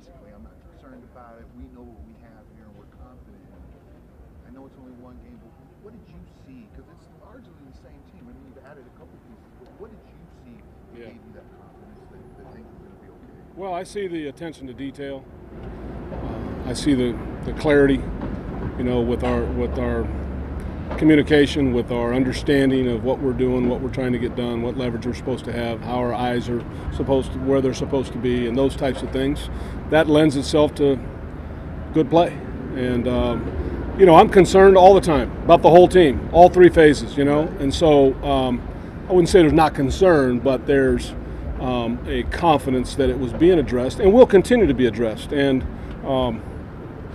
basically, I'm not concerned about it. We know what we have here and we're confident in it. I know it's only one game, but what did you see? Because it's largely the same team. I mean, you've added a couple pieces, but what did you see that gave you that confidence that things are going to be okay? Well, I see the attention to detail. I see the clarity, with our communication, with our understanding of what we're doing, what we're trying to get done, what leverage we're supposed to have, how our eyes are where they're supposed to be, and those types of things. That lends itself to good play. And, I'm concerned all the time about the whole team, all three phases, And so I wouldn't say there's not concern, but there's a confidence that it was being addressed and will continue to be addressed. And,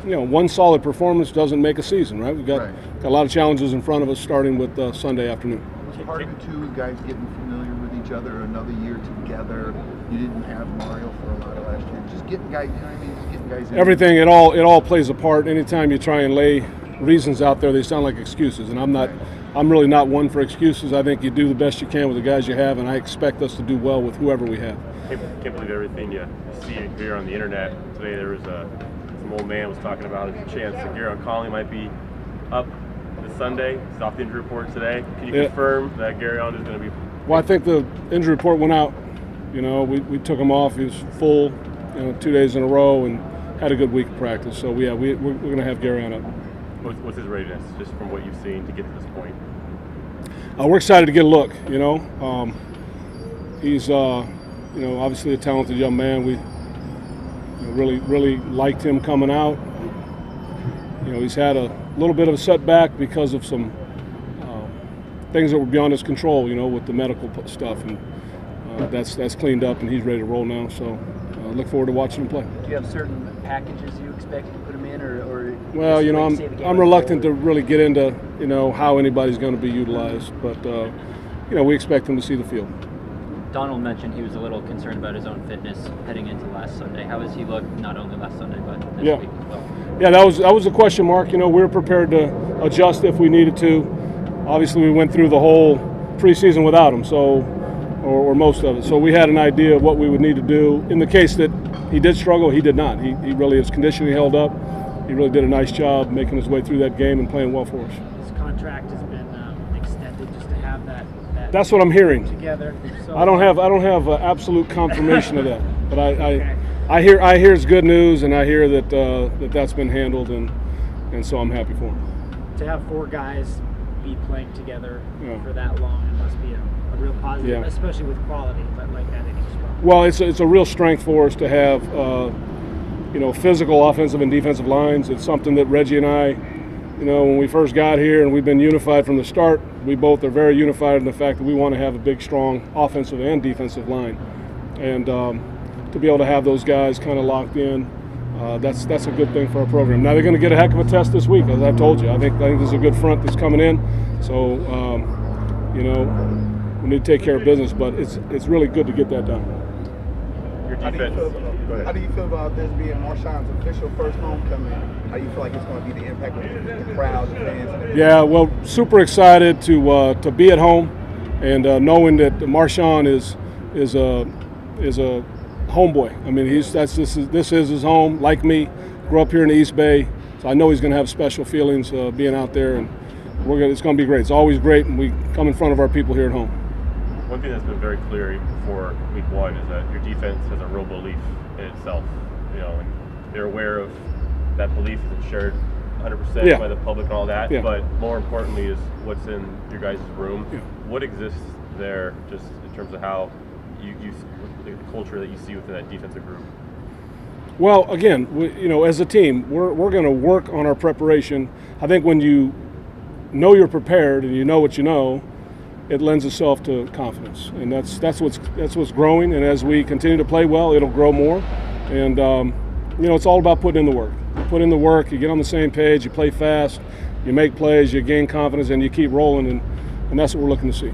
one solid performance doesn't make a season, right? We've got a lot of challenges in front of us starting with Sunday afternoon. Was part of it too, guys getting familiar with each other, another year together? You didn't have Mario for a lot of last year. Just getting guys, just getting guys in. Everything, it all plays a part. Anytime you try and lay reasons out there, they sound like excuses. And I'm really not one for excuses. I think you do the best you can with the guys you have, and I expect us to do well with whoever we have. Can't believe everything you see here on the internet. Today there was some old man was talking about a chance that Gareon Conley might be up this Sunday. He's off the injury report today. Can you confirm that Gareon is going to be? Well, I think the injury report went out. We took him off. He was full, 2 days in a row and had a good week of practice. So we're going to have Gareon up. What's his readiness, just from what you've seen to get to this point? We're excited to get a look. He's obviously a talented young man. We really liked him coming out. He's had a little bit of a setback because of some things that were beyond his control. With the medical stuff, and that's cleaned up, and he's ready to roll now. So look forward to watching him play. Do you have certain packages you expect to put him in, or? Well, I'm reluctant to really get into how anybody's going to be utilized, but we expect him to see the field. Donald mentioned he was a little concerned about his own fitness heading into last Sunday. How has he looked, not only last Sunday, but this week as well? Yeah, that was a question mark. We were prepared to adjust if we needed to. Obviously, we went through the whole preseason without him, or most of it. So we had an idea of what we would need to do. In the case that he did struggle, he did not. He really, his conditioning held up. He really did a nice job making his way through that game and playing well for us. His contract has been extended just to have that That's what I'm hearing. Together. So I don't have absolute confirmation of that, but I hear it's good news, and I hear that that's been handled, and so I'm happy for him. To have four guys be playing together for that long, it must be a real positive, especially with quality like that in each spot. Well, it's a real strength for us to have physical offensive and defensive lines. It's something that Reggie and I, when we first got here, and we've been unified from the start. We both are very unified in the fact that we want to have a big, strong offensive and defensive line, and to be able to have those guys kind of locked in, that's a good thing for our program. Now they're going to get a heck of a test this week, as I've told you. I think this is a good front that's coming in, so we need to take care of business. But it's really good to get that done. Your defense. How do you feel about this being Marshawn's official first homecoming? How do you feel like it's going to be the impact with the crowd, the fans, and everything? Yeah, well, super excited to be at home, and knowing that Marshawn is a homeboy. I mean, this is his home. Like me, grew up here in the East Bay, so I know he's going to have special feelings being out there, and it's going to be great. It's always great when we come in front of our people here at home. One thing that's been very clear before week one is that your defense has a real belief in itself, and they're aware of that belief is shared 100% by the public and all that, but more importantly is what's in your guys' room. What exists there just in terms of how you the culture that you see within that defensive group? Well, again, as a team, we're going to work on our preparation. I think when you know you're prepared and you know what you know, it lends itself to confidence, and that's what's growing. And as we continue to play well, it'll grow more. And it's all about putting in the work. You put in the work, you get on the same page, you play fast, you make plays, you gain confidence, and you keep rolling. And that's what we're looking to see.